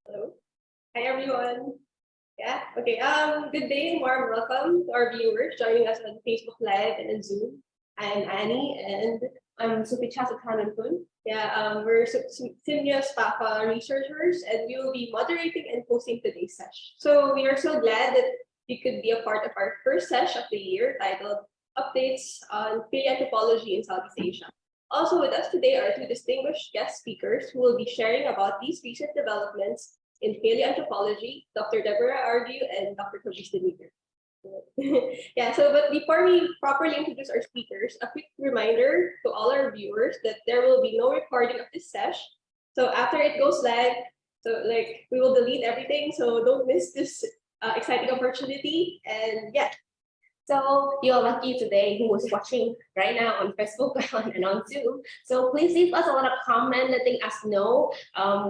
Hello. Hi, everyone. Yeah. Okay. Good day and warm welcome to our viewers joining us on Facebook Live and on Zoom. I'm Annie, and I'm Supitcha Sutthanonkul. Yeah. We're SEAMEO SPAFA researchers, and we will be moderating and hosting today's session. So we are so glad that you could be a part of our first session of the year, titled "Updates on Paleoanthropology in Southeast Asia." Also with us today are two distinguished guest speakers who will be sharing about these recent developments in paleoanthropology, Dr. Deborah Argue and Dr. Fabrice Demeter. But before we properly introduce our speakers, a quick reminder to all our viewers that there will be no recording of this session. So after it goes live, we will delete everything, so don't miss this exciting opportunity. And yeah. So you're lucky today who was watching right now on Facebook and on Zoom. So please leave us a lot of comment letting us know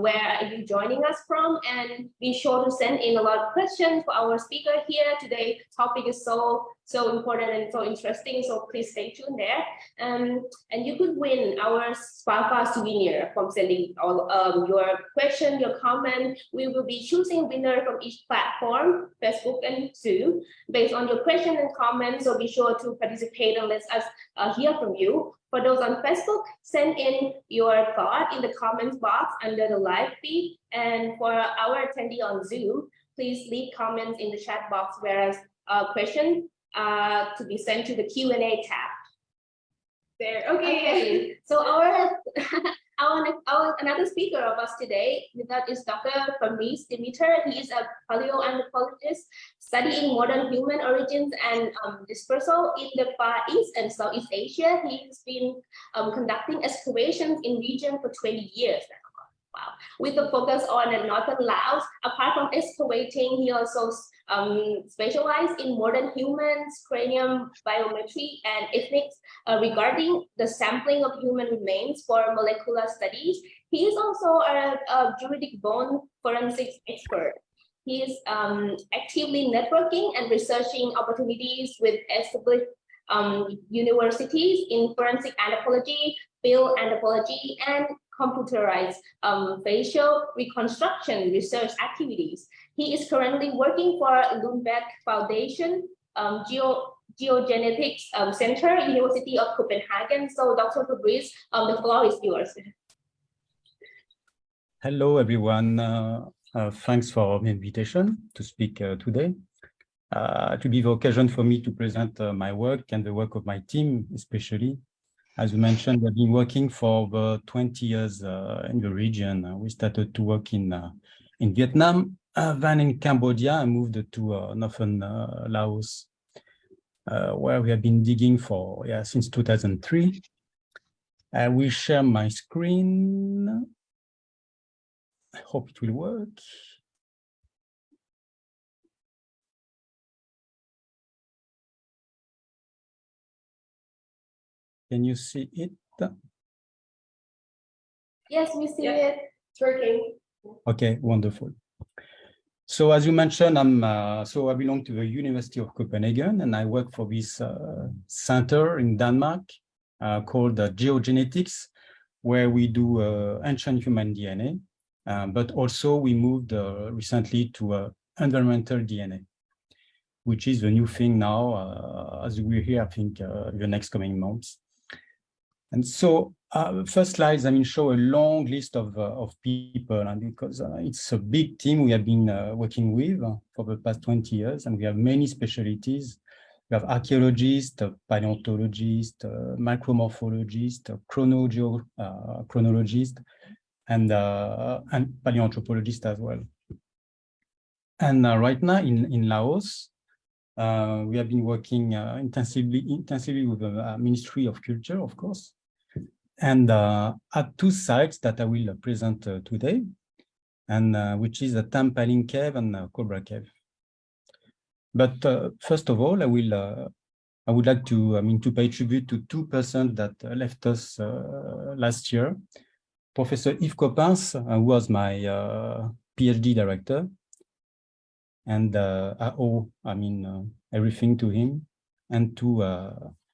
where are you joining us from, and be sure to send in a lot of questions for our speaker here today. Topic is so important and so interesting, so please stay tuned there. And you could win our SPAFA souvenir from sending all your question, your comment. We will be choosing winner from each platform, Facebook and Zoom, based on your question and comment. So be sure to participate and let us hear from you. For those on Facebook, send in your thought in the comments box under the live feed. And for our attendee on Zoom, please leave comments in the chat box, whereas question to be sent to the Q&A tab. There. Okay. So our another speaker of us today, that is Dr. Fabrice Demeter. He is a paleoanthropologist studying modern human origins and dispersal in the Far East and Southeast Asia. He's been conducting excavations in region for 20 years now. Wow. With a focus on northern Laos. Apart from excavating, he also specialized in modern humans, cranium biometry, and ethics regarding the sampling of human remains for molecular studies. He is also a juridic bone forensics expert. He is actively networking and researching opportunities with established universities in forensic anthropology, field anthropology, and computerized facial reconstruction research activities. He is currently working for Lundbeck Foundation, GeoGenetics Center, University of Copenhagen. So Dr. Fabrice, the floor is yours. Hello, everyone. Thanks for the invitation to speak today. To be the occasion for me to present my work and the work of my team, especially. As you mentioned, I've been working for over 20 years in the region. We started to work in Vietnam, then in Cambodia, and moved to northern Laos, where we have been digging for since 2003. I will share my screen. I hope it will work. Can you see it? Yes, we see it. It's working. Okay, wonderful. So as you mentioned, I belong to the University of Copenhagen, and I work for this center in Denmark called GeoGenetics, where we do ancient human DNA, but also we moved recently to environmental DNA, which is the new thing now, as we hear, I think, the next coming months. And so first slides, show a long list of people, and because it's a big team we have been working with for the past 20 years, and we have many specialties. We have archaeologists, paleontologists, micromorphologists, chronologists, and paleoanthropologists as well. And right now in Laos, we have been working intensively with the Ministry of Culture, of course, and at two sites that I will present today, and which is the Tampaling Cave and Cobra Cave. But first of all, I would like to pay tribute to two persons that left us last year. Professor Yves Coppens, who was my PhD director, and I owe, everything to him, and to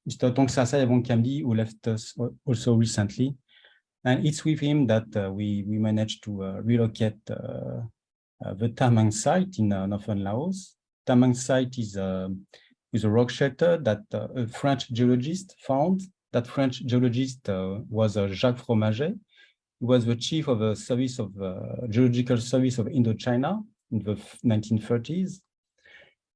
Mr. Tongsasai Avonkamdi, who left us also recently. And it's with him that we managed to relocate the Tamang site in northern Laos. Tamang site is a rock shelter that a French geologist found. That French geologist was Jacques Fromaget. He was the chief of the service of geological service of Indochina in the 1930s.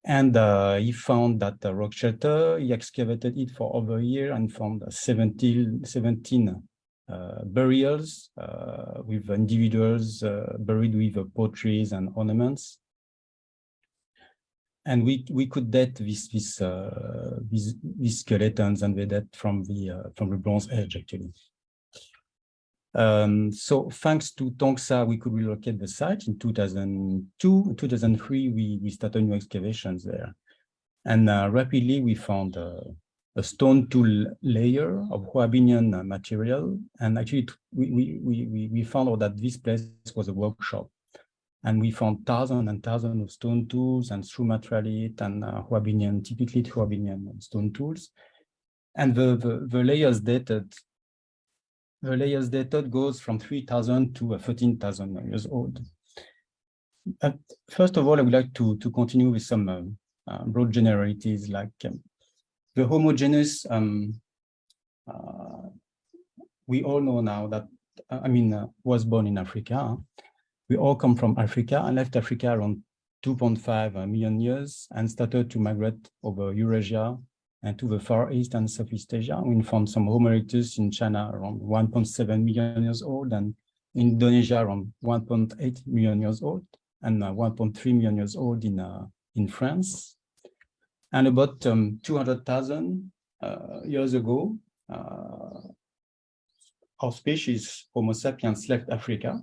And he found that rock shelter. He excavated it for over a year and found 17 burials with individuals buried with potteries and ornaments. And we could date these skeletons, and they date from the Bronze Age actually. So thanks to Tongsa, we could relocate the site in 2002. In 2003, we started new excavations there. And rapidly we found a stone tool layer of Hoabinian material. And actually we found out that this place was a workshop. And we found thousands and thousands of stone tools and through materialite and Hoabinian, typically Hoabinian stone tools. And the layers dated goes from 3,000 to 13,000 years old. First of all, I would like to continue with some broad generalities, like the homogeneous. We all know now that was born in Africa. We all come from Africa and left Africa around 2.5 million years and started to migrate over Eurasia and to the Far East and Southeast Asia. We found some Homo erectus in China around 1.7 million years old, and in Indonesia around 1.8 million years old, and 1.3 million years old in France. And about 200,000 years ago, our species, Homo sapiens, left Africa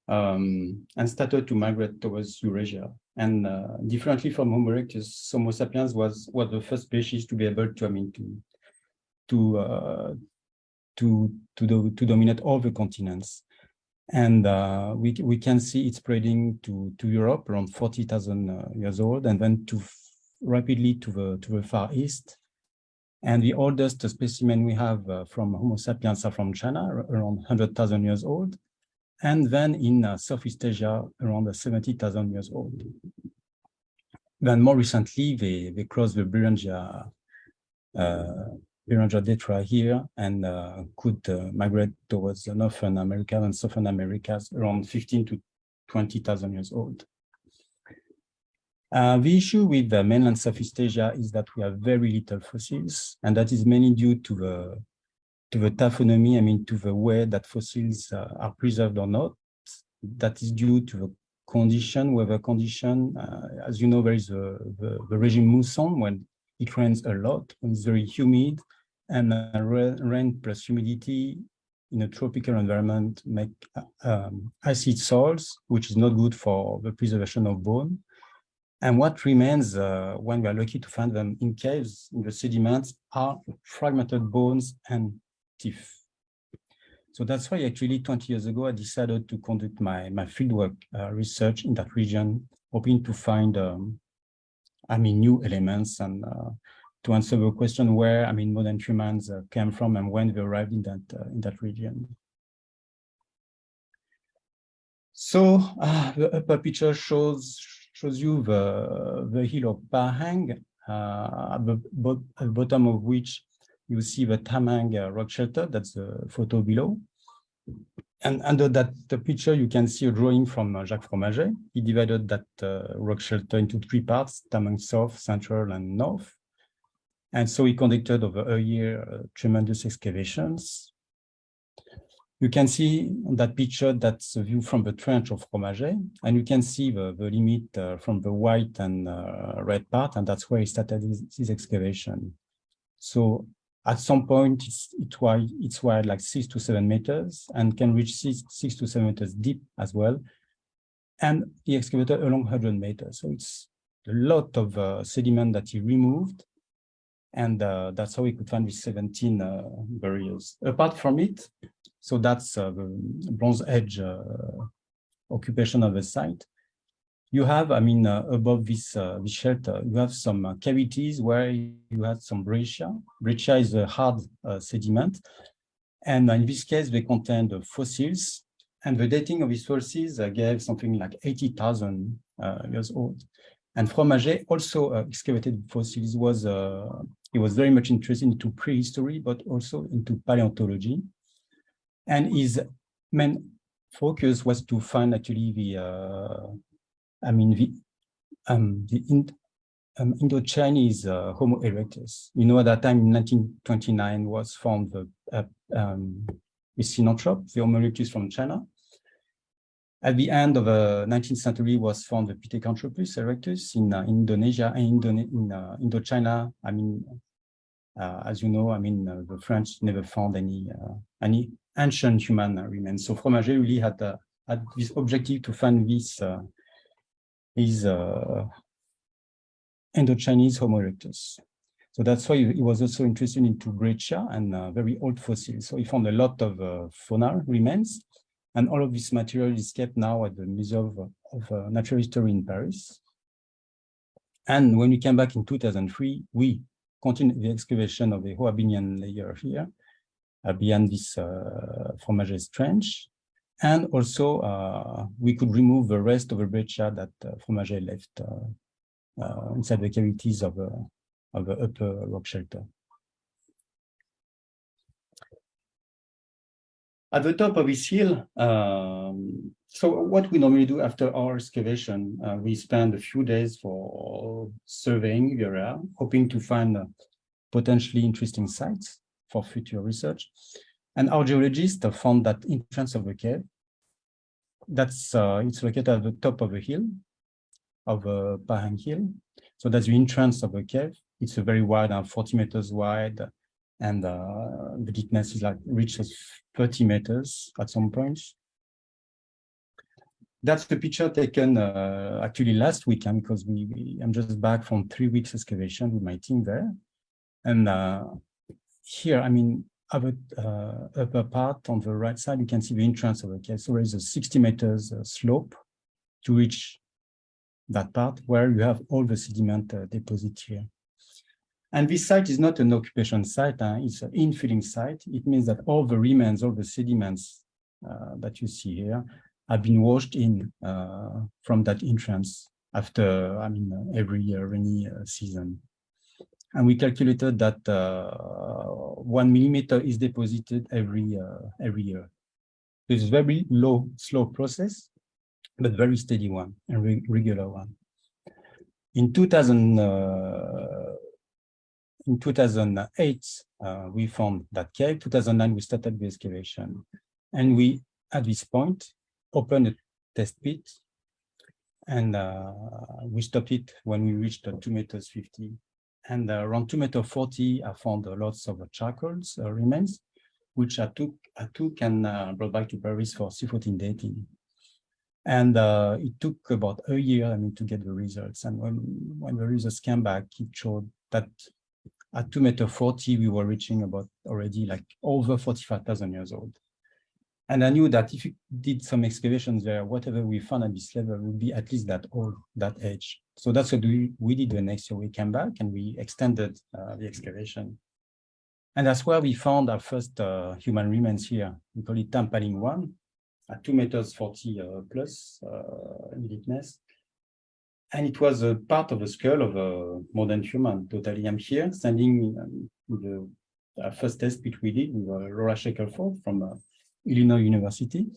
and started to migrate towards Eurasia. And differently from Homo erectus, Homo sapiens was the first species to be able to dominate all the continents. And we can see it spreading to Europe around 40,000 years old, and then rapidly to the Far East. And the oldest specimen we have from Homo sapiens are from China, around 100,000 years old. And then in Southeast Asia, around 70,000 years old. Then more recently, they crossed the Beringia Detra here and could migrate towards Northern America and Southern Americas around 15 to 20,000 years old. The issue with the mainland Southeast Asia is that we have very little fossils, and that is mainly due to the taxonomy, to the way that fossils are preserved or not. That is due to the weather condition. As you know, there is the regime mousson, when it rains a lot, when it's very humid, and rain plus humidity in a tropical environment make acid soils, which is not good for the preservation of bone. And what remains when we are lucky to find them in caves, in the sediments, are fragmented bones and teeth. So that's why actually 20 years ago, I decided to conduct my fieldwork research in that region, hoping to find new elements and to answer the question where modern humans came from and when they arrived in that region. So the upper picture shows you the hill of Pahang, at the bottom of which you see the Tamang rock shelter. That's the photo below. And under the picture, you can see a drawing from Jacques Fromaget. He divided that rock shelter into 3 parts: Tamang South, Central, and North. And so he conducted over a year tremendous excavations. You can see on that picture, that's a view from the trench of Fromaget, and you can see the limit from the white and red part, and that's where he started his excavation. So at some point, it's wide like 6 to 7 meters and can reach 6 to 7 meters deep as well. And he excavated along 100 meters. So it's a lot of sediment that he removed. And that's how we could find these 17 burials. Apart from it, so that's the Bronze Age occupation of the site. You have, above this shelter, you have some cavities where you have some breccia. Breccia is a hard sediment. And in this case, they contain the fossils. And the dating of these fossils gave something like 80,000 years old. And Fromager also excavated fossils. He was very much interested into prehistory, but also into paleontology. And his main focus was to find actually the Indo-Chinese Homo erectus. You know, at that time in 1929 was found the Sinanthrope, the Homo erectus from China. At the end of the 19th century was found the Pithecanthropus erectus in Indonesia and in Indochina. I mean, as you know, I mean, the French never found any ancient human remains. So Fromager really had this objective to find these Indo-Chinese Homo erectus. So that's why he was also interested into breccia and very old fossils. So he found a lot of faunal remains, and all of this material is kept now at the Museum of Natural History in Paris. And when we came back in 2003, we continued the excavation of the Hoabinian layer here, beyond this Fromager's trench. And also, we could remove the rest of the breccia that Fromager left inside the cavities of the upper rock shelter. At the top of this hill, so what we normally do after our excavation, we spend a few days for surveying the area, hoping to find potentially interesting sites for future research. And our geologists found that entrance of the cave. It's located at the top of the hill, of Pahang Hill. So that's the entrance of the cave. It's a very wide, 40 meters wide, and the deepness is like reaches 30 meters at some points. That's the picture taken actually last weekend, because I'm just back from 3 weeks excavation with my team there. And here, I mean, upper part on the right side, you can see the entrance of the cave. So there is a 60 meters slope to reach that part where you have all the sediment deposit here. And this site is not an occupation site, it's an infilling site. It means that all the remains, all the sediments that you see here have been washed in from that entrance after, I mean, every rainy season. And we calculated that 1 millimeter is deposited every year. It's a very slow process, but very steady one, a regular one. In 2008, we found that cave. 2009, we started the excavation. And we, at this point, opened a test pit. And we stopped it when we reached 2.50 meters. And around 2.40 meters, I found lots of charcoals remains, which I took and brought back to Paris for C14 dating. And it took about a year, I mean, to get the results. And when the results came back, it showed that at 2.40 meters, we were reaching about already like over 45,000 years old. And I knew that if you did some excavations there, whatever we found at this level would be at least that old, that age. So that's what we did the next year. We came back and we extended the excavation. And that's where we found our first human remains here. We call it Tampaling 1 at 2.40 meters plus in deepness. And it was a part of the skull of a modern human, totally. I'm here standing with the first test pit we did with Laura Shackelford from Illinois University.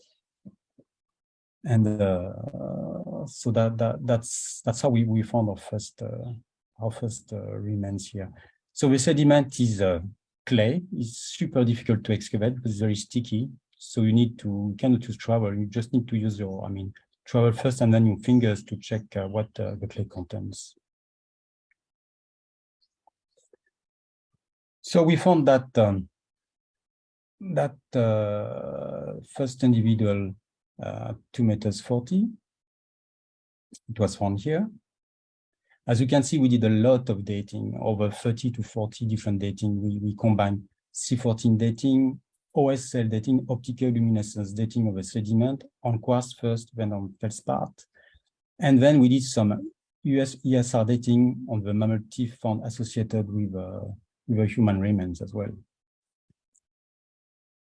And so that's how we found our first remains here. So the sediment is clay. It's super difficult to excavate because it's very sticky. So you cannot use trowel. You just need to use your, trowel first and then your fingers to check what the clay contains. So we found that first individual 2.40 meters. It was found here. As you can see, we did a lot of dating, over 30 to 40 different dating. We combined C14 dating, OSL dating, optical luminescence dating of the sediment on quartz first, then on feldspar. And then we did some ESR dating on the mammal teeth found associated with the human remains as well.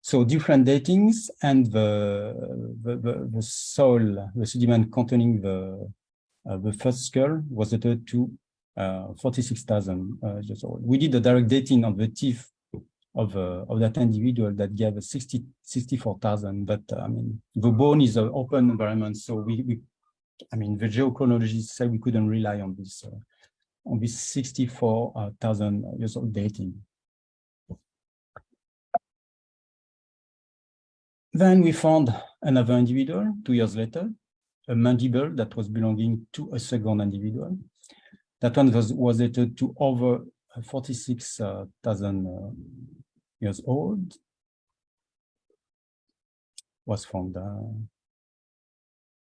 So different datings and the soil, the sediment containing the first skull was dated to 46,000 years old. We did a direct dating of the teeth of that individual that gave 64,000, but I mean, the bone is an open environment, so the geochronologists said we couldn't rely on this 64,000 years old dating. Then we found another individual 2 years later, a mandible that was belonging to a second individual. That one was dated to over 46,000 years old. Was found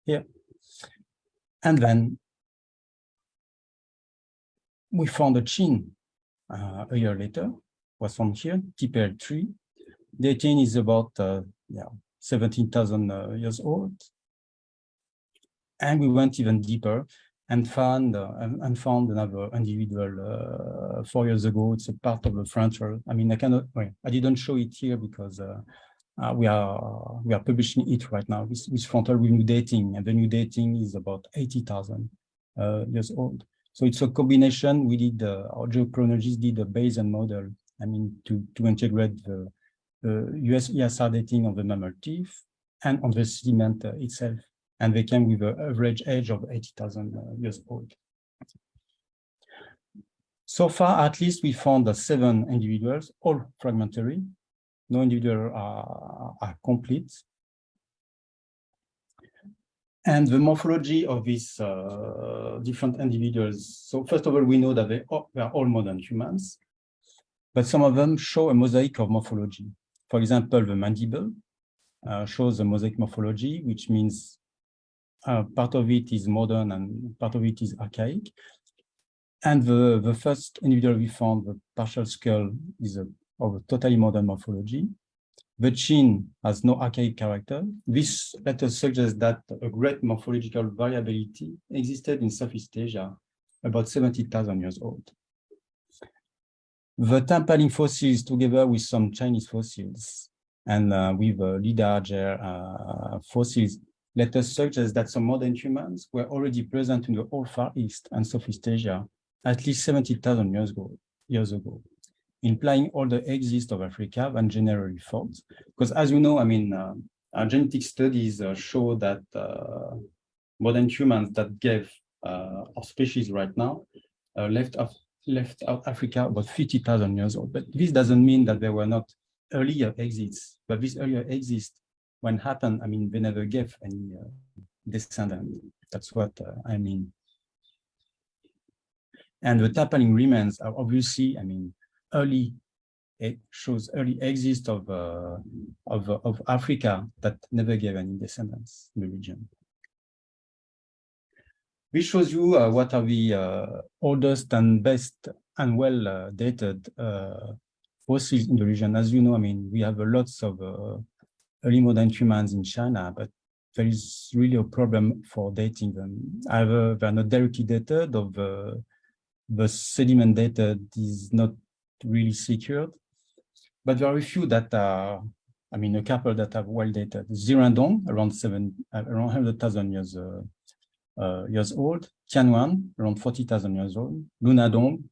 here. And then we found a chin a year later, was found here, TPL3. Dating is about 17,000 years old. And we went even deeper and found another individual 4 years ago. It's a part of the frontal. I mean, I didn't show it here because we are publishing it right now with frontal with new dating, and the new dating is about 80,000 years old. So it's a combination. We did our geochronologists did a Bayesian model. I mean, to integrate the US ESR dating on the mammal teeth and on the sediment itself, and they came with an average age of 80,000 years old. So far, at least, we found 7 individuals, all fragmentary. No individuals are complete. And the morphology of these different individuals. So first of all, we know that they are all modern humans, but some of them show a mosaic of morphology. For example, the mandible shows a mosaic morphology, which means part of it is modern and part of it is archaic. And the first individual we found, the partial skull, is of a totally modern morphology. The chin has no archaic character. This let us suggest that a great morphological variability existed in Southeast Asia about 70,000 years old. The tampaling fossils, together with some Chinese fossils and with Lundbeck fossils, let us suggest that some modern humans were already present in the whole Far East and Southeast Asia at least 70,000 years ago, implying all the exist of Africa than generally thought. Because as you know, I mean, genetic studies show that modern humans that gave our species right now left out Africa about 50,000 years old. But this doesn't mean that there were not earlier exits, but these earlier exits, when happened, I mean, they never gave any descendant. That's what I mean. And the tapaling remains are obviously, I mean, it shows early exist of Africa that never gave any descendants in the region. This shows you what are the oldest and best and well dated fossils in the region. As you know, I mean, we have lots of early modern humans in China, but there is really a problem for dating them. Either they are not directly dated, or the sediment data is not really secured. But there are a few that are, I mean, a couple that have well dated. Zirandong, around 100,000 years old. Tianwan, around 40,000 years old. Lunadong,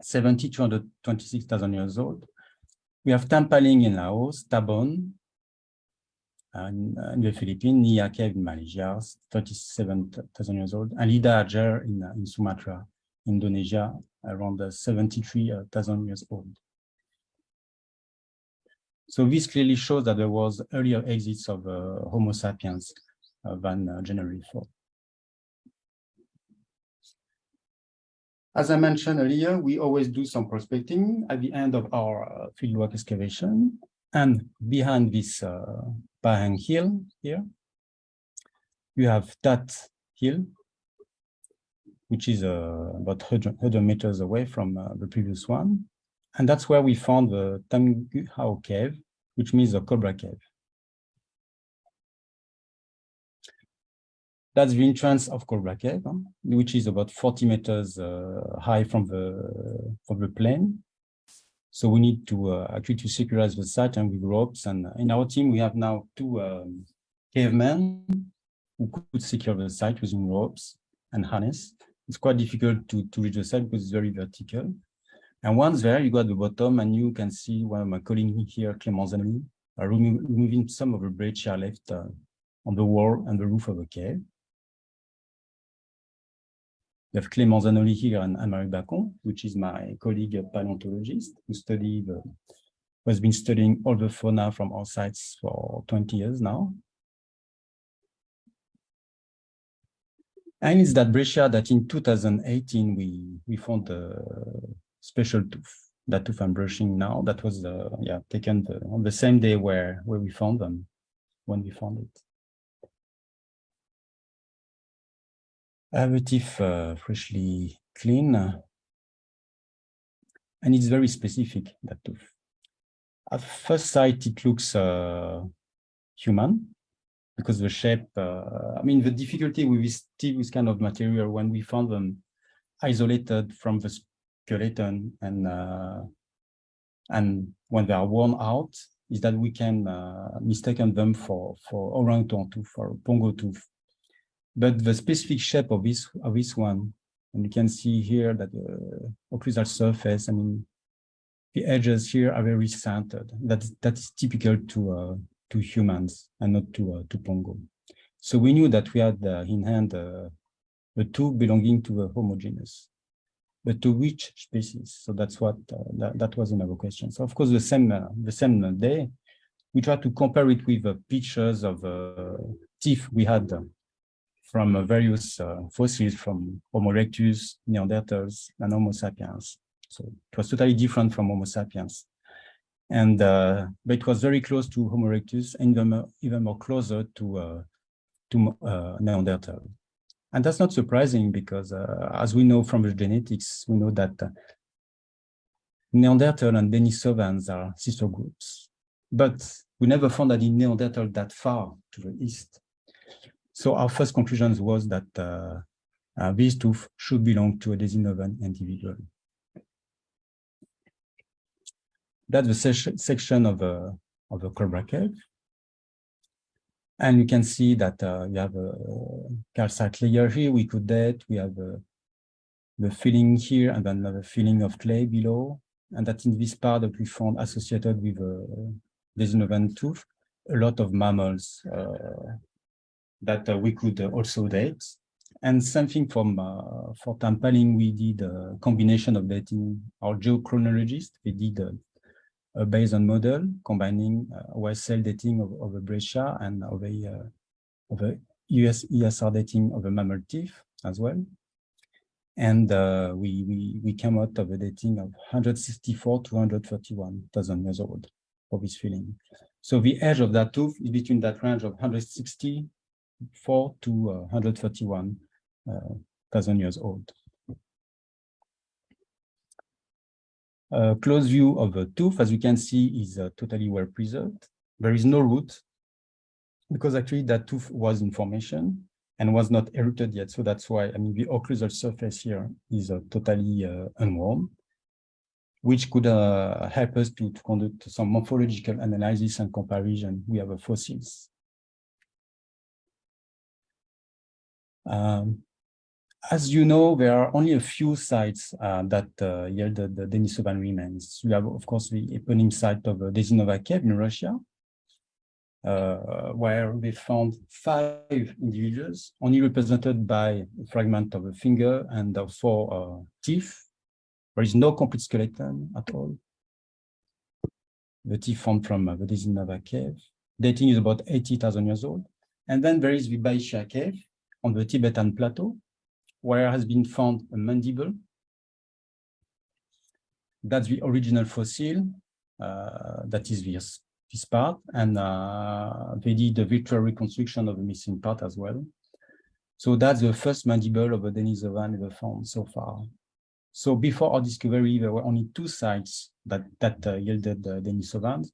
70 to 126,000 years old. We have Tampaling in Laos, Tabon in the Philippines, Nia Cave in Malaysia, 37,000 years old, and Lida Ajer in Sumatra, Indonesia, around 73,000 years old. So this clearly shows that there was earlier exits of Homo sapiens than generally thought. As I mentioned earlier, we always do some prospecting at the end of our fieldwork excavation. And behind this Pahang hill here, you have that hill, which is about 100 meters away from the previous one. And that's where we found the Tamguhao cave, which means the cobra cave. That's the entrance of Cobra Cave, which is about 40 meters high from the plain. So we need to actually to securize the site and with ropes. And in our team, we have now two cavemen who could secure the site using ropes and harness. It's quite difficult to reach the site because it's very vertical. And once there, you go at the bottom and you can see one of my colleagues here, Clément Zanoli, removing some of the breccia left on the wall and the roof of the cave. We have Clément Zanoli here and Anne-Marie Bacon, which is my colleague, a paleontologist, who has been studying all the fauna from our sites for 20 years now. And it's that breccia that in 2018, we found a special tooth. That tooth I'm brushing now, that was taken on the same day where we found them, when we found it. I have a teeth freshly clean, and it's very specific, that tooth. At first sight, it looks human, because the shape, I mean, the difficulty with this kind of material when we found them isolated from the skeleton and when they are worn out, is that we can mistake them for orangutan tooth or pongo tooth. But the specific shape of this one, and you can see here that the occlusal surface, I mean, the edges here are very centered. That's typical to humans and not to pongo. So we knew that we had in hand a tooth belonging to a Homo genus, but to which species? So that's what that was another question. So of course, the same day, we tried to compare it with pictures of teeth we had from various fossils from Homo erectus, Neanderthals, and Homo sapiens. So it was totally different from Homo sapiens. And but it was very close to Homo erectus and even more closer to Neanderthal. And that's not surprising because as we know from the genetics, we know that Neanderthal and Denisovans are sister groups. But we never found any Neanderthal that far to the east. So our first conclusion was that these two should belong to a Denisovan individual. That's the section of a cobra cave. And you can see that you have a calcite layer here we could date. We have the filling here and then another filling of clay below. And that in this part that we found associated with Denisovan tooth, a lot of mammals that we could also date. And something for Tampaling, we did a combination of dating. Our geochronologists, they did a Bayesian model combining cell dating of a breccia and of a ESR dating of a mammal teeth as well. And we came out of a dating of 164 to 131,000 years old for this filling. So the age of that tooth is between that range of 164 to 131,000 years old. A close view of the tooth, as you can see, is totally well preserved. There is no root because actually that tooth was in formation and was not erected yet. So that's why, I mean, the occlusal surface here is totally unworn, which could help us to conduct some morphological analysis and comparison with other fossils. As you know, there are only a few sites that yielded the Denisovan remains. We have, of course, the eponym site of Denisova Cave in Russia, where they found 5 individuals, only represented by a fragment of a finger and 4 teeth. There is no complete skeleton at all. The teeth found from the Denisova Cave. Dating is about 80,000 years old. And then there is the Baisha Cave on the Tibetan plateau, where has been found a mandible. That's the original fossil, that is this part, and they did a virtual reconstruction of the missing part as well. So that's the first mandible of a Denisovan ever found so far. So before our discovery, there were only 2 sites that yielded Denisovans,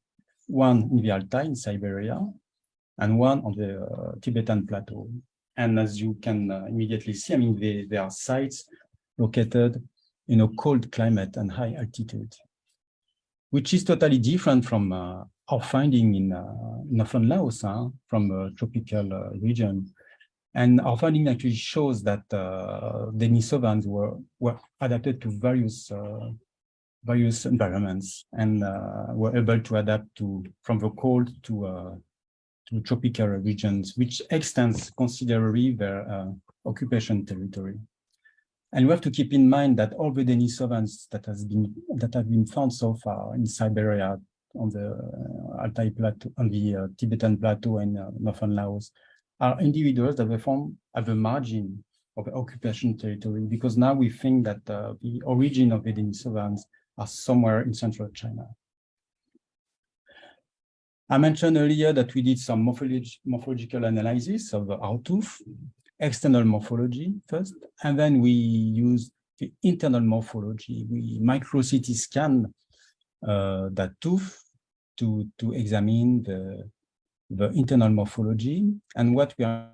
one in the Altai in Siberia, and one on the Tibetan plateau. And as you can immediately see, I mean, they are sites located in a cold climate and high altitude. which is totally different from our finding in northern Laos, from a tropical region. And our finding actually shows that Denisovans were adapted to various environments and were able to adapt from the cold to tropical regions, which extends considerably their occupation territory. And we have to keep in mind that all the Denisovans that have been found so far in Siberia, on the Altai Plateau, on the Tibetan Plateau and northern Laos, are individuals that were found at the margin of the occupation territory, because now we think that the origin of the Denisovans are somewhere in central China. I mentioned earlier that we did some morphological analysis of our tooth, external morphology first, and then we used the internal morphology. We micro-CT scan that tooth to examine the internal morphology. And what we are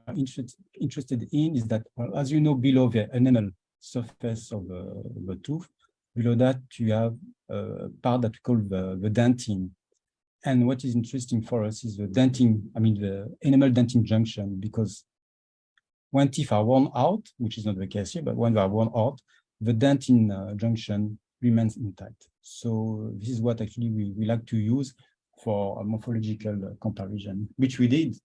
interested in is that, well, as you know, below the enamel surface of the tooth, below that you have a part that we call the dentin. And what is interesting for us is the dentin, the enamel dentin junction, because when teeth are worn out, which is not the case here, but when they are worn out, the dentin junction remains intact. So this is what actually we like to use for a morphological comparison, which we did.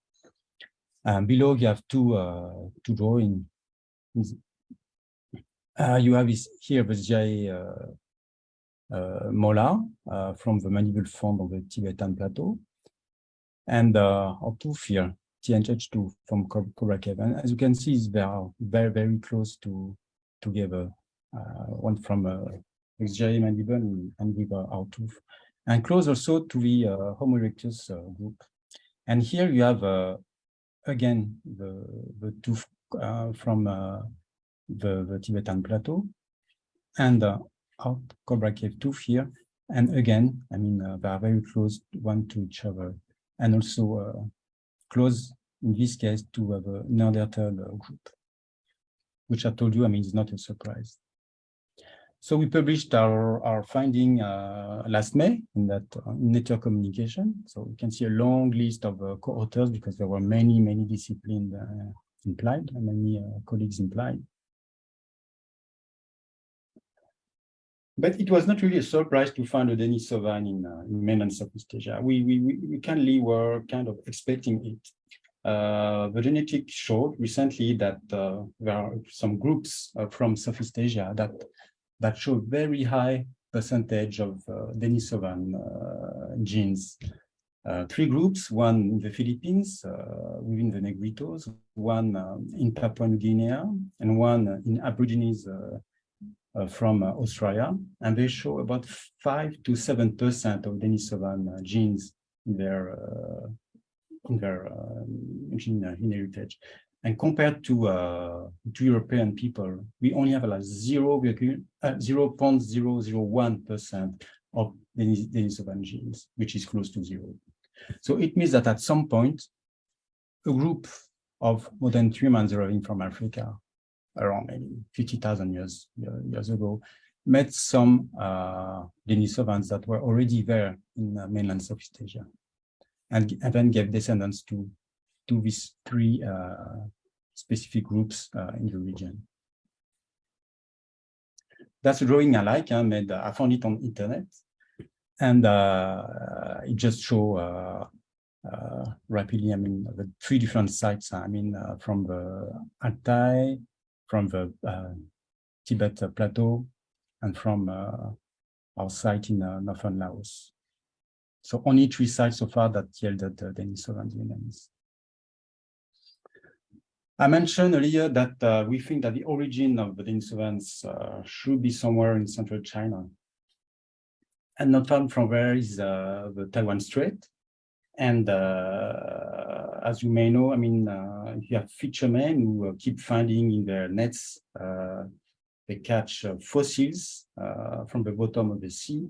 Below you have two drawings. You have here the GI molar from the mandible found on the Tibetan Plateau, and our tooth here, TNH2 from Cobra Cave. And as you can see, they are very, very close together. One from XJ mandible and with our tooth, and close also to the Homo erectus group. And here you have again the tooth from the Tibetan Plateau, and our Cobra Cave tooth here. And again, they are very close one to each other, and also close in this case to the Neanderthal group, which I told you, is not a surprise. So we published our finding last May in that Nature Communication. So you can see a long list of co-authors, because there were many disciplines implied and many colleagues implied. But it was not really a surprise to find a Denisovan in mainland Southeast Asia. We kindly were kind of expecting it. The genetics showed recently that there are some groups from Southeast Asia that show very high percentage of Denisovan genes. 3 groups, one in the Philippines, within the Negritos, one in Papua New Guinea, and one in Aborigines from Australia, and they show about 5 to 7% of Denisovan genes in their gene heritage. And compared to European people, we only have like 0.001% of Denisovan genes, which is close to 0. So it means that at some point, a group of modern humans arriving from Africa, around maybe 50,000 years ago, met some Denisovans that were already there in mainland Southeast Asia, and then gave descendants to these 3 specific groups in the region. That's a drawing I like. I found it on internet, and it just shows rapidly. The 3 different sites. From the Altai, from the Tibet Plateau, and from our site in northern Laos. So only 3 sites so far that yielded Denisovan remains. I mentioned earlier that we think that the origin of the Denisovans should be somewhere in central China. And not far from where is the Taiwan Strait. And as you may know, you have fishermen who keep finding in their nets, they catch fossils from the bottom of the sea.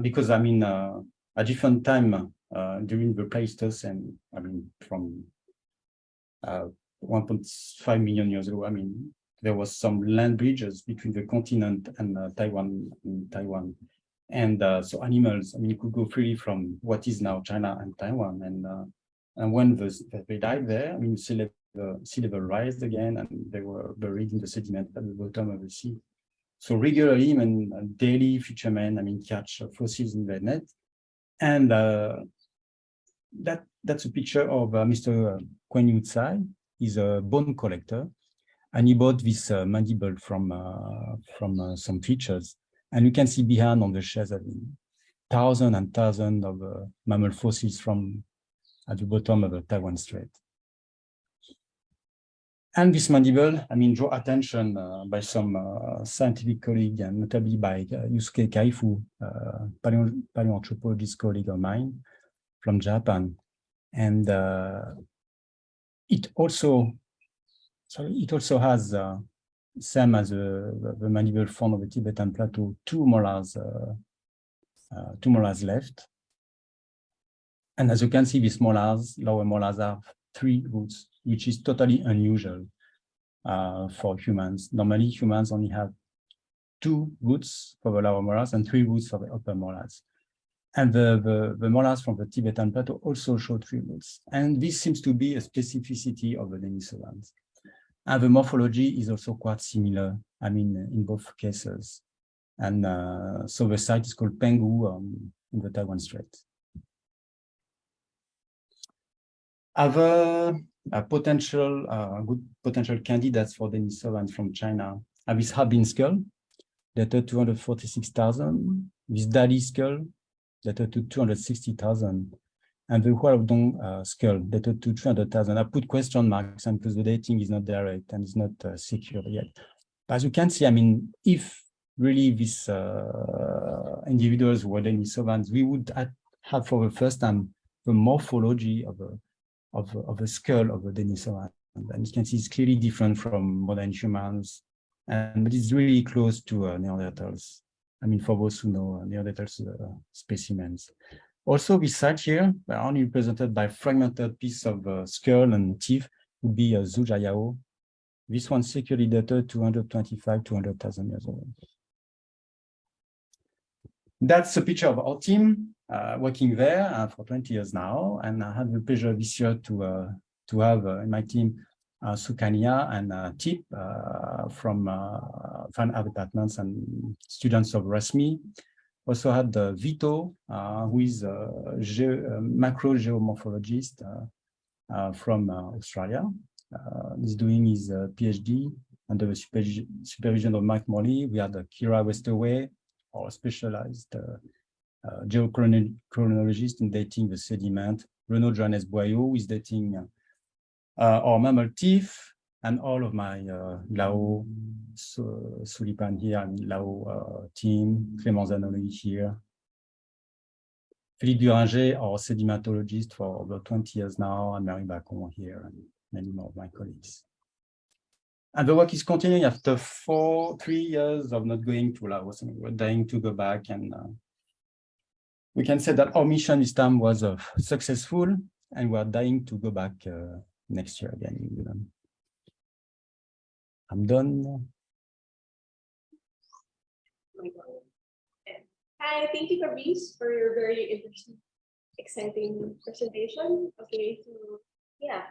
Because at different time during the Pleistocene, from 1.5 million years ago, there was some land bridges between the continent and Taiwan. And so animals, I mean, could go freely from what is now China and Taiwan. And when they died there, I mean, sea level rised again, and they were buried in the sediment at the bottom of the sea. So regularly, I mean, daily fishermen, I mean, catch fossils in their net. And that's a picture of Mr. Kwen Yu Tsai. He's a bone collector, and he bought this mandible from some features. And you can see behind on the shells, I mean, thousands and thousands of mammal fossils from at the bottom of the Taiwan Strait. And this mandible, I mean, draw attention by some scientific colleagues, and notably by Yusuke Kaifu, paleoanthropologist colleague of mine from Japan. And it also has, same as the mandible found of the Tibetan plateau, two molars left. And as you can see, these molars, lower molars, have 3 roots, which is totally unusual for humans. Normally, humans only have 2 roots for the lower molars and 3 roots for the upper molars. And the molars from the Tibetan plateau also show 3 roots. And this seems to be a specificity of the Denisovans. And the morphology is also quite similar, I mean, in both cases. And so the site is called Penghu in the Taiwan Strait. Other good potential candidates for Denisovans from China are this Harbin skull, dated 246,000, this Dali skull, dated to 260,000, and the Huaodong skull, dated to 300,000. I put question marks because the dating is not direct and is not secure yet. But as you can see, I mean, if really these individuals were Denisovans, we would have for the first time the morphology of the skull of the Denisovan. And you can see it's clearly different from modern humans, but it's really close to Neanderthals. I mean, for those who know Neanderthals specimens. Also, this site here, only represented by fragmented piece of skull and teeth, would be Zhujayao. This one securely dated 225, 200,000 years old. That's a picture of our team working there for 20 years now. And I had the pleasure this year to have in my team Sukanya and Tip from Fine Art Departments and students of RASMI. Also had Vito, who is a macro geomorphologist from Australia. He's doing his PhD under the supervision of Mike Morley. We had Kira Westerway, our specialized geochronologist in dating the sediment. Renaud Johannes Boyau, who is dating our mammal teeth, and all of my Lao, Sulipan here, and Lao team, Clément Zanoli here. Philippe Duranger, our sedimentologist for over 20 years now, and Mary Bacon here, and many more of my colleagues. And the work is continuing after 3 years of not going to Laos. I mean, we're dying to go back, and we can say that our mission this time was successful, and we're dying to go back next year again. I'm done. Hi, thank you, Fabrice, for your very interesting, exciting presentation. Okay, so yeah,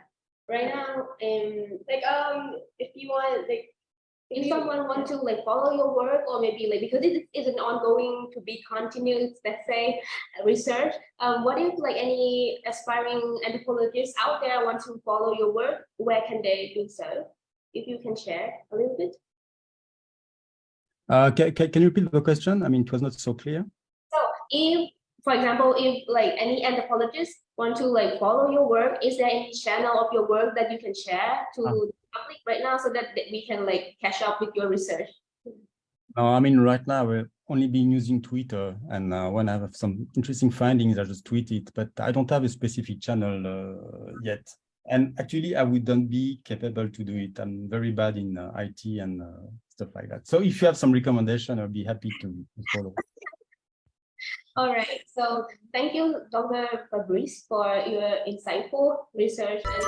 right now, if you want, if someone wants to follow your work, or maybe because it is an ongoing to be continuous, let's say, research, what if any aspiring anthropologists out there want to follow your work, where can they do so? If you can share a little bit. Can you repeat the question? I mean, it was not so clear. So if, for example, if any anthropologists want to follow your work, is there any channel of your work that you can share to the public right now so that we can catch up with your research? No, I mean, right now we're only been using Twitter, and when I have some interesting findings, I just tweet it, but I don't have a specific channel yet. And actually, I wouldn't be capable to do it. I'm very bad in IT and stuff like that. So if you have some recommendation, I'll be happy to follow. All right. So thank you, Dr. Fabrice, for your insightful research and